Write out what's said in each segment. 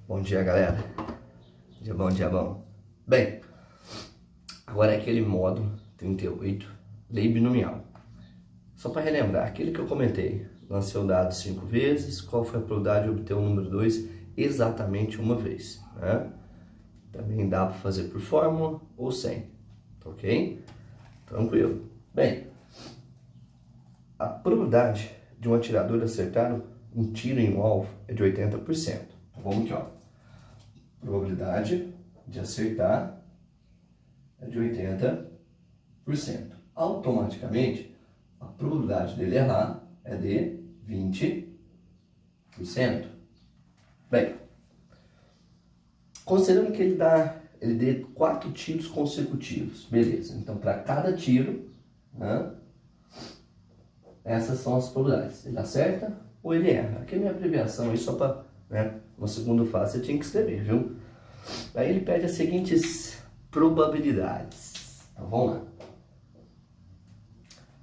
Bom dia, galera. Dia bom, dia bom. Bem, agora é aquele módulo 38, lei binomial. Só para relembrar, aquele que eu comentei, lancei o dado 5 vezes, qual foi a probabilidade de obter o número 2 exatamente uma vez, né? Também dá para fazer por fórmula ou sem, ok? Tranquilo. Bem, a probabilidade de um atirador acertar um tiro em um alvo é de 80%. Vamos aqui, ó. Probabilidade de acertar é de 80%. Automaticamente, a probabilidade dele errar é de 20%. Bem, considerando que ele dê 4 tiros consecutivos, beleza. Então, para cada tiro, né, essas são as probabilidades. Ele acerta ou ele erra. Aqui é a minha abreviação aí só para, né, no segundo fase você tinha que escrever, viu? Aí ele pede as seguintes probabilidades. Então vamos lá.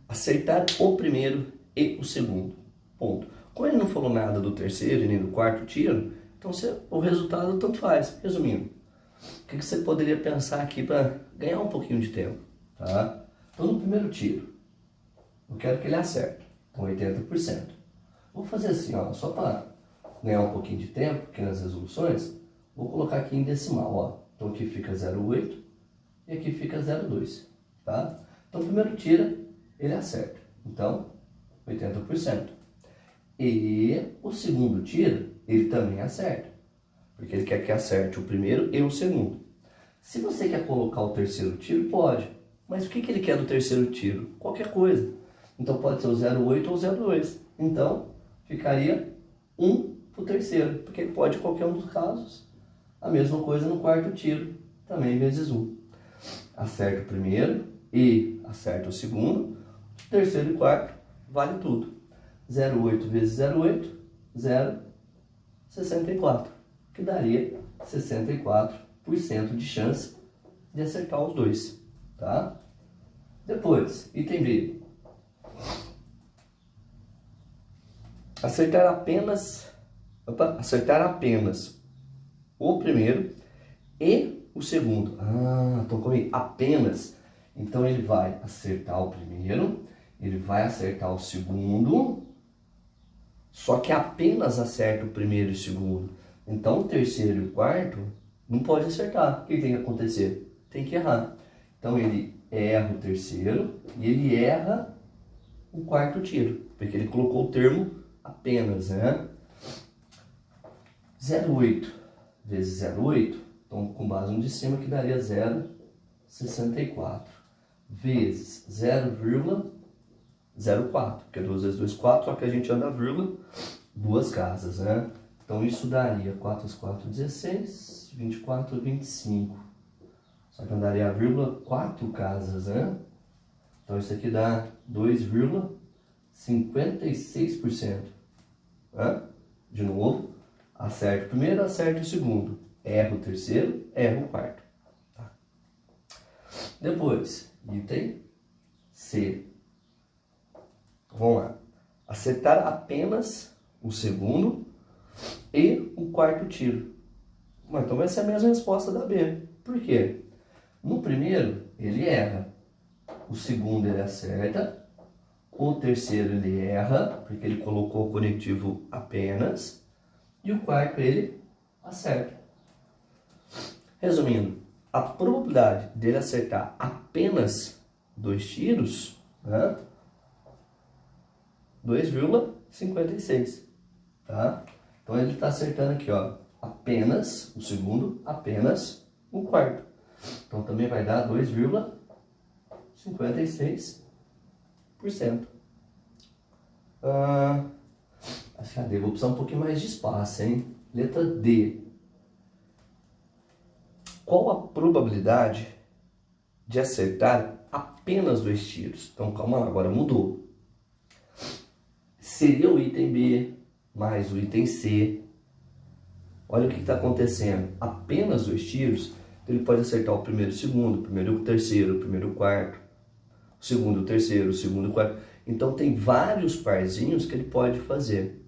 Acertar o primeiro e o segundo. Ponto. Como ele não falou nada do terceiro e nem do quarto tiro, então o resultado tanto faz. Resumindo, o que você poderia pensar aqui para ganhar um pouquinho de tempo? Tá? Então no primeiro tiro, eu quero que ele acerte, com 80%. Vou fazer assim, ó, só para ganhar um pouquinho de tempo aqui nas resoluções, vou colocar aqui em decimal, ó. Então aqui fica 0,8 e aqui fica 0,2, tá? Então o primeiro tira, ele acerta. Então, 80%. E o segundo tira, ele também acerta. Porque ele quer que acerte o primeiro e o segundo. Se você quer colocar o terceiro tiro, pode. Mas o que ele quer do terceiro tiro? Qualquer coisa. Então pode ser o 0,8 ou o 0,2. Então, ficaria 1 para o terceiro. Porque ele pode, em qualquer um dos casos, a mesma coisa no quarto tiro, também vezes 1. Acerta o primeiro e acerta o segundo. Terceiro e quarto, vale tudo. 0,8 vezes 0,8, 0,64. Que daria 64% de chance de acertar os dois, tá? Depois, item B. Acertar apenas o primeiro e o segundo. Então comigo, apenas. Então ele vai acertar o primeiro, ele vai acertar o segundo, só que apenas acerta o primeiro e o segundo. Então o terceiro e o quarto não pode acertar. O que tem que acontecer? Tem que errar. Então ele erra o terceiro e ele erra o quarto tiro, porque ele colocou o termo apenas, né? 0,8 vezes 0,8, então com base no de cima que daria 0,64 vezes 0,04, porque 2 vezes 2, 4, só que a gente anda vírgula duas casas, né? Então isso daria 4 vezes 4, 16, 24, 25. Só que andaria a vírgula 4 casas, né? Então isso aqui dá 2,56%. Né? De novo, acerta o primeiro, acerta o segundo. Erra o terceiro, erra o quarto. Tá? Depois, item C. Vamos lá. Acertar apenas o segundo e o quarto tiro. Então vai ser a mesma resposta da B. Por quê? No primeiro, ele erra. O segundo, ele acerta. O terceiro, ele erra, porque ele colocou o conectivo apenas. E o quarto, ele acerta. Resumindo, a probabilidade dele acertar apenas 2 tiros, né? 2,56, tá? Então ele está acertando aqui, ó, apenas o segundo, apenas o quarto. Então também vai dar 2,56%. Cadê? Vou precisar um pouquinho mais de espaço, hein? Letra D. Qual a probabilidade de acertar apenas 2 tiros? Então calma lá, agora mudou. Seria o item B mais o item C. Olha o que está acontecendo. Apenas 2 tiros, ele pode acertar o primeiro e o segundo, o primeiro e o terceiro, o primeiro e o quarto, o segundo e o terceiro, o segundo e o quarto. Então tem vários parzinhos que ele pode fazer.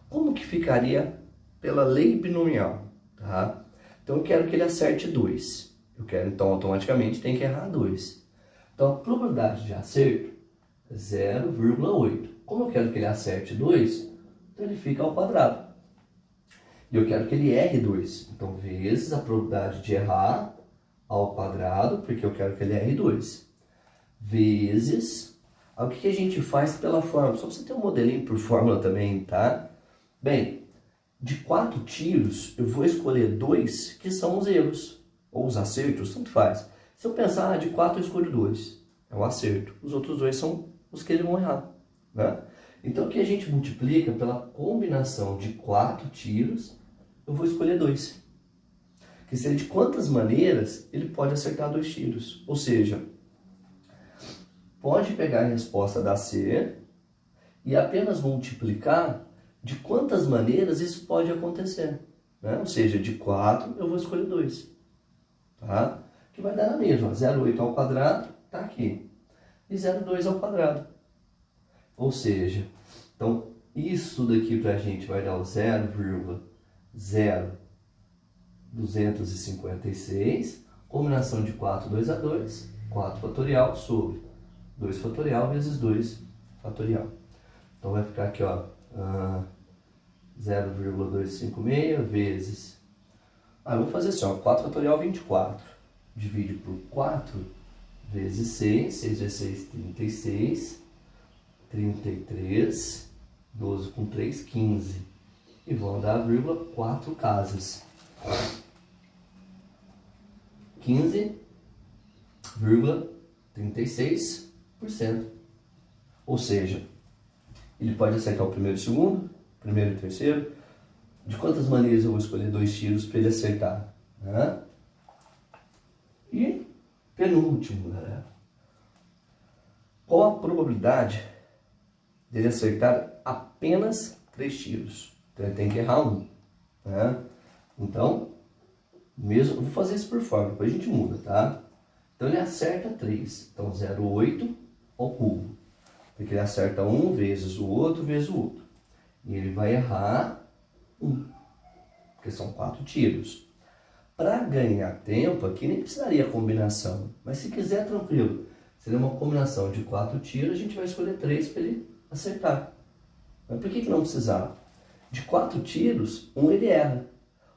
Como que ficaria pela lei binomial? tá? Então eu quero que ele acerte 2. Eu quero, então, automaticamente tem que errar 2. Então a probabilidade de acerto é 0,8. Como eu quero que ele acerte 2, então ele fica ao quadrado. E eu quero que ele erre 2. Então, vezes a probabilidade de errar ao quadrado, porque eu quero que ele erre 2. Vezes... o que a gente faz pela fórmula? Só para você ter um modelinho por fórmula também, tá? Bem, de 4 tiros, eu vou escolher 2 que são os erros. Ou os acertos, tanto faz. Se eu pensar, de 4 eu escolho 2. É o acerto. Os outros 2 são os que eles vão errar, né? Então, o que a gente multiplica pela combinação de 4 tiros, eu vou escolher 2. Que seria de quantas maneiras ele pode acertar 2 tiros. Ou seja, pode pegar a resposta da C e apenas multiplicar de quantas maneiras isso pode acontecer, né? Ou seja, de 4 eu vou escolher 2, tá? Que vai dar na mesma, 0,8 ao quadrado está aqui, e 0,2 ao quadrado. Ou seja, então isso daqui para a gente vai dar o 0,0256, combinação de 4, 2 a 2, 4 fatorial sobre 2 fatorial vezes 2 fatorial. Então vai ficar aqui, ó, 0,256 vezes... eu vou fazer assim, ó, 4 fatorial 24. Divide por 4 vezes 6. 6 vezes 6, 36. 33. 12 com 3, 15. E vão dar, vírgula, 4 casas. 15,36%. Ou seja, ele pode acertar o primeiro e o segundo, primeiro e o terceiro. De quantas maneiras eu vou escolher 2 tiros para ele acertar, né? E penúltimo, galera. Qual a probabilidade dele acertar apenas 3 tiros? Então ele tem que errar 1, né? Então, mesmo, eu vou fazer isso por fora, depois a gente muda, tá? Então ele acerta 3, então 0,8 ao cubo. Porque ele acerta um vezes o outro vezes o outro. E ele vai errar 1, porque são 4 tiros. Para ganhar tempo, aqui nem precisaria combinação. Mas se quiser, tranquilo. Seria uma combinação de 4 tiros, a gente vai escolher 3 para ele acertar. Mas por que não precisava? De 4 tiros, um ele erra.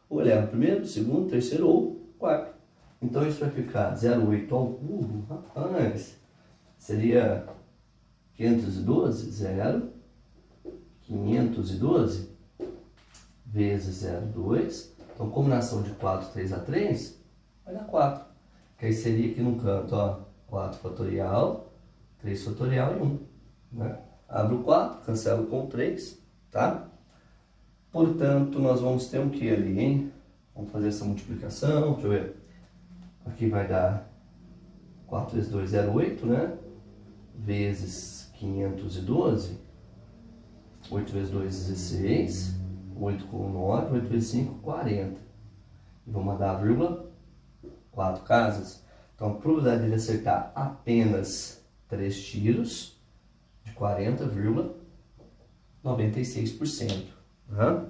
Ou ele erra o primeiro, o segundo, o terceiro ou o quarto. Então isso vai ficar 0,8 ao cubo, rapaz. Seria 512, 512 vezes 0,2. Então, combinação de 4, 3 a 3, vai dar 4. Que aí seria aqui no canto, ó, 4 fatorial, 3 fatorial e 1. Né? Abro o 4, cancelo com 3, tá? Portanto, nós vamos ter um que ali, hein? Vamos fazer essa multiplicação, deixa eu ver. Aqui vai dar 4 vezes 2, 0,8, né? Vezes 512. 8 vezes 2, 16. 8 com 9, 8 vezes 5, 40. E vou mandar a vírgula, 4 casas. Então, a probabilidade dele acertar apenas 3 tiros de 40,96%. Uhum.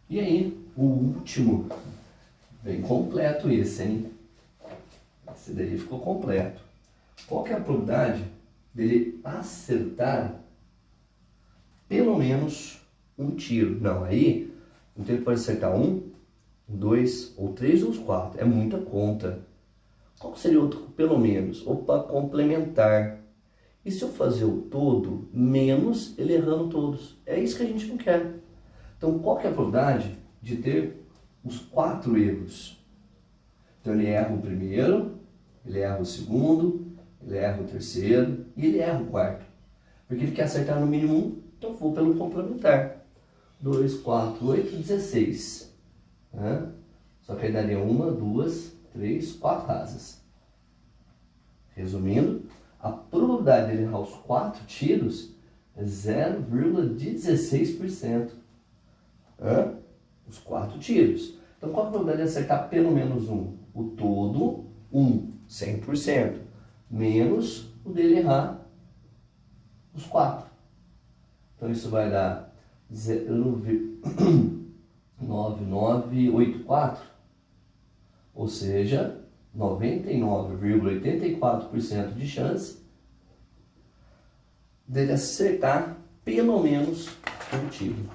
E aí, o último, bem completo esse, hein? Esse daí ficou completo. Qual que é a probabilidade dele acertar pelo menos um tiro? Não, aí, então ele pode acertar 1, 2, ou 3 ou 4. É muita conta. Qual seria outro pelo menos? Ou para complementar. E se eu fazer o todo, menos ele errando todos? É isso que a gente não quer. Então, qual que é a probabilidade de ter os 4 erros? Então, ele erra o primeiro, ele erra o segundo, ele erra o terceiro e ele erra o quarto. Porque ele quer acertar no mínimo 1, então vou pelo complementar. 2, 4, 8, 16. Né? Só que aí daria 1, 2, 3, 4 casas. Resumindo, a probabilidade dele errar os 4 tiros é 0,16%. Os 4 tiros. Então, qual a probabilidade de acertar pelo menos um? O todo, 100%. Menos o dele errar os 4. Então, isso vai dar 9984, ou seja, 99,84% de chance dele acertar pelo menos um tiro.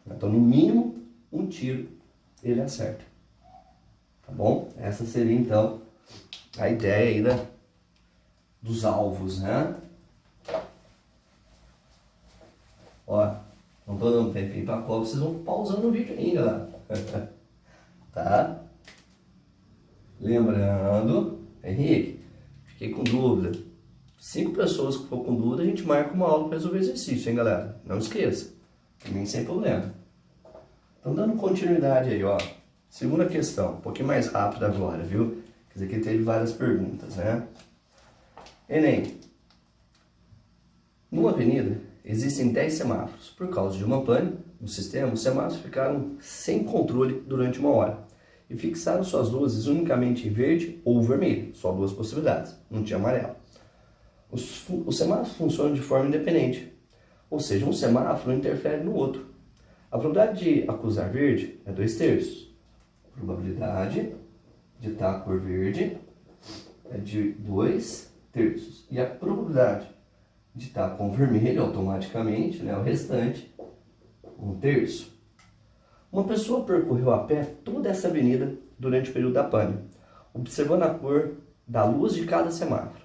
Então, no mínimo, um tiro ele acerta. Tá bom? Essa seria, então, a ideia aí dos alvos, né? Ó, não tô dando tempinho pra cobra, vocês vão pausando o vídeo aí, galera. Tá? Lembrando, Henrique, fiquei com dúvida. 5 pessoas que for com dúvida, a gente marca uma aula para resolver exercício, hein, galera? Não esqueça. Também sem problema. Então, dando continuidade aí, ó. Segunda questão, um pouquinho mais rápido agora, viu? Quer dizer que teve várias perguntas, né? Enem. Numa avenida, existem 10 semáforos. Por causa de uma pane no sistema, os semáforos ficaram sem controle durante uma hora e fixaram suas luzes unicamente em verde ou vermelho. Só 2 possibilidades, não tinha amarelo. Os semáforos funcionam de forma independente, ou seja, um semáforo interfere no outro. A probabilidade de acusar verde é 2/3. A probabilidade de estar a cor verde é de 2/3. E a probabilidade de estar com vermelho automaticamente, né, o restante, 1/3. Uma pessoa percorreu a pé toda essa avenida durante o período da pane, observando a cor da luz de cada semáforo.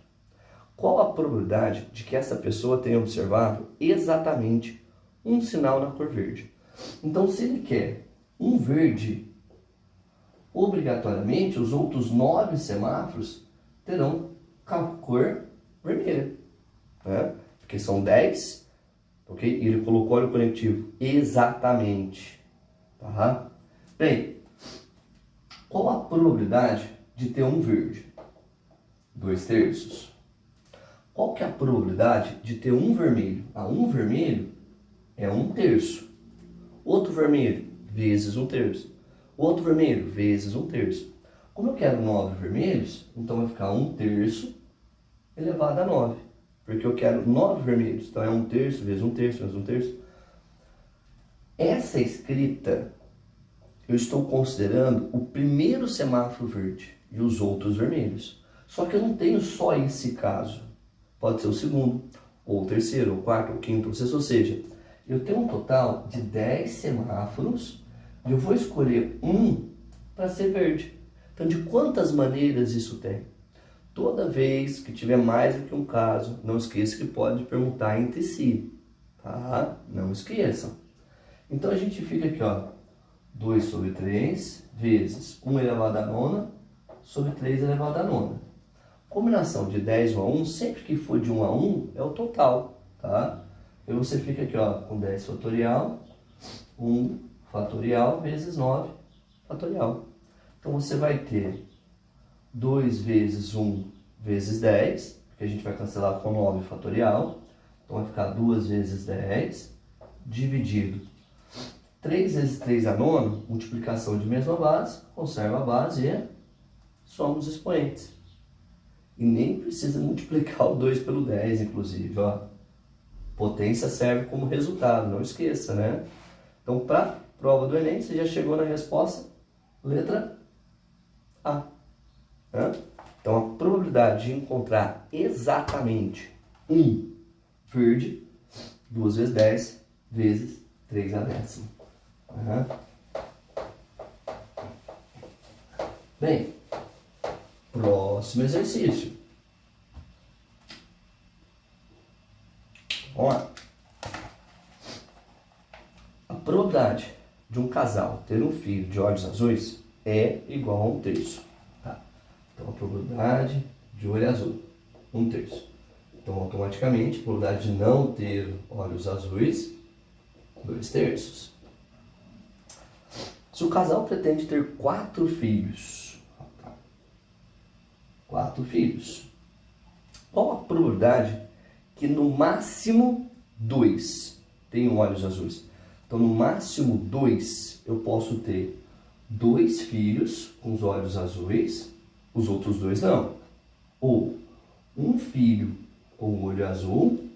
Qual a probabilidade de que essa pessoa tenha observado exatamente um sinal na cor verde? Então, se ele quer um verde, obrigatoriamente os outros 9 semáforos terão cor vermelha, né? Porque são 10, ok? E ele colocou óleo conectivo exatamente, tá? Bem, qual a probabilidade de ter um verde? 2/3. Qual que é a probabilidade de ter um vermelho? Um vermelho é 1/3. Outro vermelho vezes 1/3. Outro vermelho vezes 1/3. Como eu quero 9 vermelhos, então vai ficar 1/3 elevado a 9. Porque eu quero 9 vermelhos. Então é 1/3 vezes 1/3 vezes 1/3. Essa escrita, eu estou considerando o primeiro semáforo verde e os outros vermelhos. Só que eu não tenho só esse caso. Pode ser o segundo, ou o terceiro, ou o quarto, ou o quinto, ou o sexto. Ou seja, eu tenho um total de 10 semáforos e eu vou escolher um para ser verde. Então, de quantas maneiras isso tem? Toda vez que tiver mais do que um caso, não esqueça que pode permutar entre si, tá? Não esqueçam. Então, a gente fica aqui, ó, 2/3 vezes 1 elevado a 9 sobre 3 elevado a 9. Combinação de 10 a 1, sempre que for de 1 a 1, é o total, tá? E você fica aqui, ó, com 10 fatorial, 1 fatorial vezes 9 fatorial. Então, você vai ter 2 vezes 1 vezes 10, porque a gente vai cancelar com 9 fatorial. Então, vai ficar 2 vezes 10, dividido 3 vezes 3 a 9, multiplicação de mesma base, conserva a base e somos expoentes. E nem precisa multiplicar o 2 pelo 10, inclusive, ó. Potência serve como resultado, não esqueça, né? Então, para prova do Enem, você já chegou na resposta, letra A. Né? Então, a probabilidade de encontrar exatamente um verde, 2 vezes 10, vezes 3 a décima. Bem, próximo exercício. Vamos lá. A probabilidade de um casal ter um filho de olhos azuis é igual a 1/3. Tá? Então, a probabilidade de olho azul, 1/3. Então, automaticamente, a probabilidade de não ter olhos azuis, 2/3. Se o casal pretende ter 4 filhos, 4 filhos, qual a probabilidade que no máximo 2 tenham olhos azuis? Então, no máximo 2, eu posso ter 2 filhos com os olhos azuis, os outros 2 não. Ou um filho com olho azul,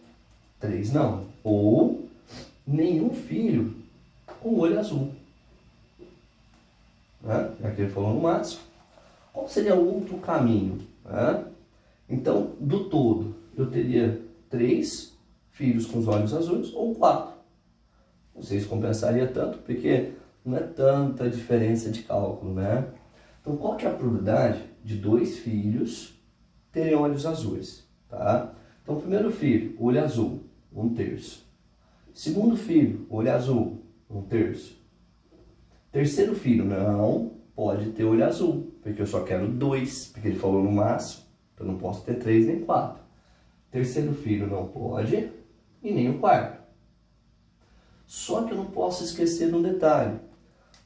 3 não. Ou nenhum filho com olho azul. né? Já que ele falou no máximo. Qual seria o outro caminho? Né? Então, do todo, eu teria 3 filhos com os olhos azuis ou 4. Não sei se compensaria tanto, porque não é tanta diferença de cálculo, né? Então, qual que é a probabilidade de 2 filhos terem olhos azuis? Tá? Então, primeiro filho, olho azul, 1/3. Segundo filho, olho azul, 1/3. Terceiro filho, não pode ter olho azul, porque eu só quero 2, porque ele falou no máximo, então eu não posso ter 3 nem 4. Terceiro filho não pode, e nem o quarto. Só que eu não posso esquecer de um detalhe.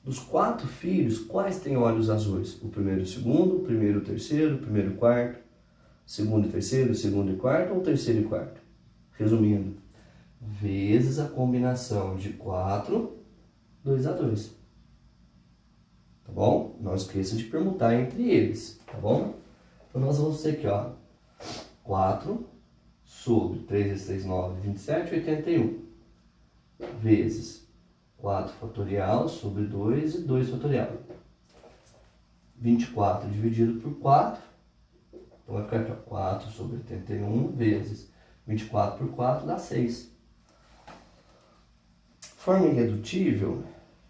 Dos 4 filhos, quais têm olhos azuis? O primeiro e o segundo, o primeiro e o terceiro, o primeiro e o quarto, segundo e terceiro, segundo e quarto, ou terceiro e quarto? Resumindo, vezes a combinação de 4, 2 a 2. Tá bom? Não esqueça de permutar entre eles, tá bom? Então nós vamos ter aqui, ó, 4 sobre 3 vezes 3, 9, 27, 81. Vezes 4 fatorial sobre 2 e 2 fatorial. 24 dividido por 4. Então vai ficar aqui, ó, 4 sobre 81 vezes 24 por 4 dá 6. Forma irredutível?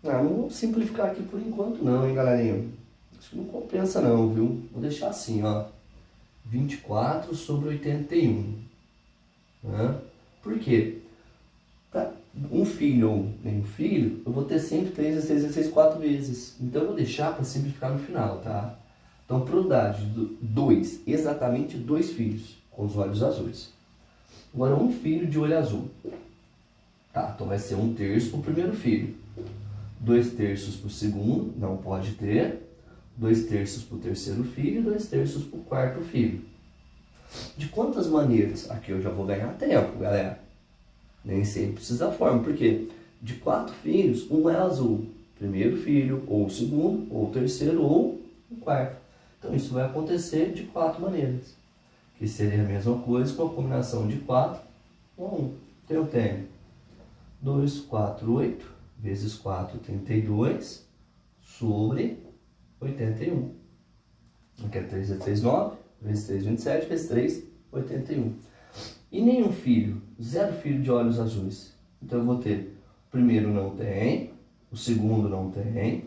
Não vou simplificar aqui por enquanto não, hein, galerinha? Acho que não compensa não, viu? Vou deixar assim, ó. 24 sobre 81. Né? Por quê? Para um filho ou nenhum filho, eu vou ter sempre 3 vezes 6 vezes 6, 4 vezes. Então eu vou deixar para simplificar no final, tá? Então, probabilidade de 2, exatamente 2 filhos com os olhos azuis. Agora, um filho de olho azul. Tá, então vai ser 1/3 para o primeiro filho. 2/3 para o segundo, não pode ter. 2/3 para o terceiro filho e 2/3 para o quarto filho. De quantas maneiras? Aqui eu já vou ganhar tempo, galera. Nem sempre precisa da forma, porque de 4 filhos, um é azul. Primeiro filho, ou o segundo, ou o terceiro, ou o quarto. Então isso vai acontecer de 4 maneiras. Que seria a mesma coisa com a combinação de 4 com 1. Então eu tenho 2, 4, 8, vezes 4, 32, sobre 81. Aqui é 3 vezes 3, 9, vezes 3, 27, vezes 3, 81. E nenhum filho, 0 filho de olhos azuis. Então eu vou ter, o primeiro não tem, o segundo não tem,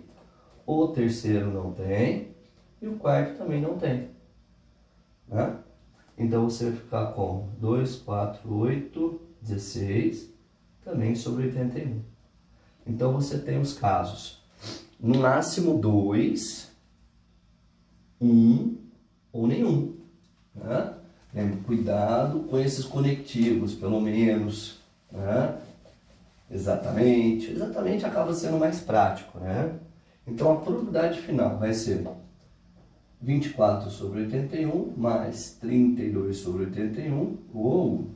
o terceiro não tem, e o quarto também não tem. Né? Então você vai ficar com 2, 4, 8, 16, também sobre 81. Então você tem os casos, no máximo 2, 1 ou nenhum. Né? Cuidado com esses conectivos, pelo menos. Né? Exatamente acaba sendo mais prático. Né? Então a probabilidade final vai ser 24 sobre 81 mais 32 sobre 81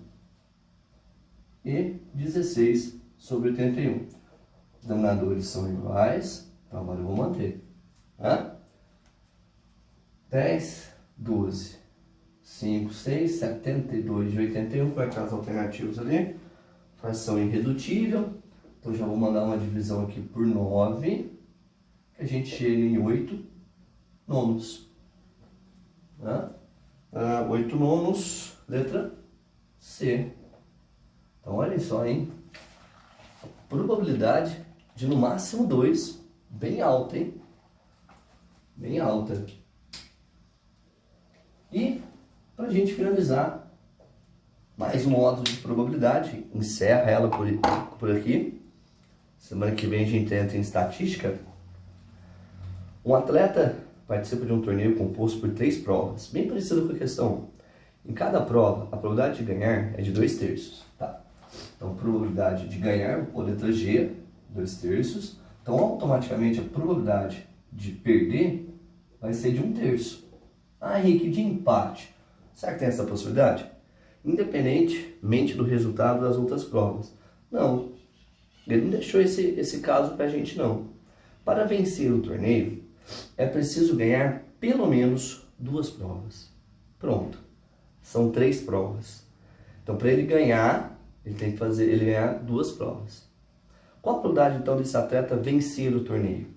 e 16 sobre 81. Os denominadores são iguais, então agora eu vou manter. Né? 10, 12, 5, 6, 72 de 81, vai para as alternativas ali. Fração irredutível, então já vou mandar uma divisão aqui por 9, que a gente chega em 8 nonos. Né? 8 nonos, letra C. Então olha só, hein? Probabilidade de no máximo 2, bem alta, hein? Bem alta. E, para a gente finalizar, mais um módulo de probabilidade, encerra ela por aqui. Semana que vem a gente entra em estatística. Um atleta participa de um torneio composto por 3 provas, bem parecido com a questão 1. Em cada prova, a probabilidade de ganhar é de 2/3. Tá? Então, probabilidade de ganhar, ou letra G, 2/3. Então, automaticamente, a probabilidade de perder vai ser de 1/3. Ah, Henrique, de empate. Será que tem essa possibilidade? Independentemente do resultado das outras provas. Não, ele não deixou esse caso para a gente não. Para vencer o torneio, é preciso ganhar pelo menos 2 provas. Pronto. São 3 provas. Então, para ele ganhar, ele tem que ganhar 2 provas. Qual a probabilidade, então, desse atleta vencer o torneio?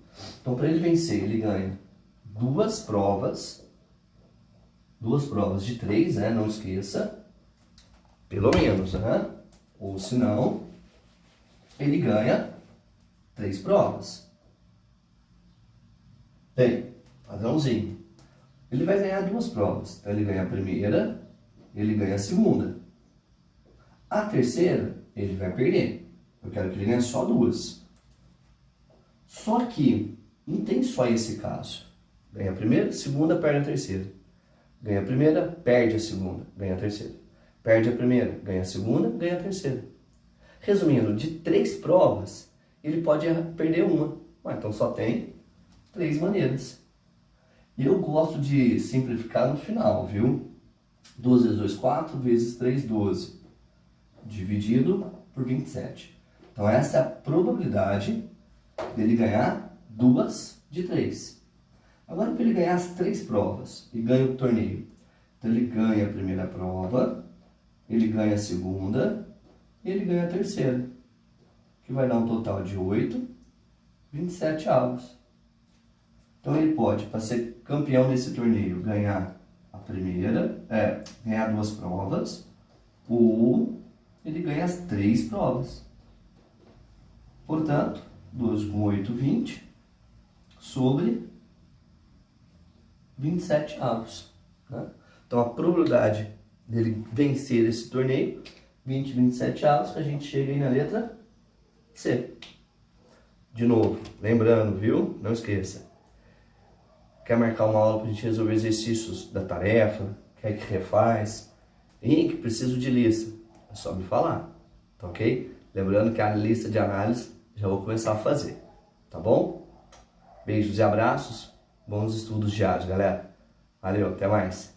Então, para ele vencer, ele ganha duas provas de 3, né? Não esqueça, pelo menos, né? Ou se não, ele ganha 3 provas. Bem, padrãozinho. Ele vai ganhar 2 provas. Então, ele ganha a primeira, ele ganha a segunda. A terceira, ele vai perder. Eu quero que ele ganhe só 2. Só que não tem só esse caso. Ganha a primeira, segunda, perde a terceira. Ganha a primeira, perde a segunda, ganha a terceira. Perde a primeira, ganha a segunda, ganha a terceira. Resumindo, de 3 provas, ele pode perder uma. Então só tem 3 maneiras. E eu gosto de simplificar no final, viu? 2 vezes 2, 4, vezes 3, 12. Dividido por 27. Então essa é a probabilidade dele ganhar 2 de 3. Agora, para ele ganhar as 3 provas e ganha o torneio. Então ele ganha a primeira prova, ele ganha a segunda e ele ganha a terceira. Que vai dar um total de 8, 27 avos. Então ele pode, para ser campeão desse torneio, ganhar a primeira, ganhar 2 provas, ou ele ganha as 3 provas. Portanto, 2 com 8, 20, sobre 27 avos. Né? Então a probabilidade dele vencer esse torneio, 20, 27 avos, que a gente chega aí na letra C. De novo, lembrando, viu? Não esqueça. Quer marcar uma aula para a gente resolver exercícios da tarefa? Quer que refaz? Henrique, preciso de lista. É só me falar, tá ok? Lembrando que a lista de análise já vou começar a fazer, tá bom? Beijos e abraços, bons estudos diários, galera. Valeu, até mais.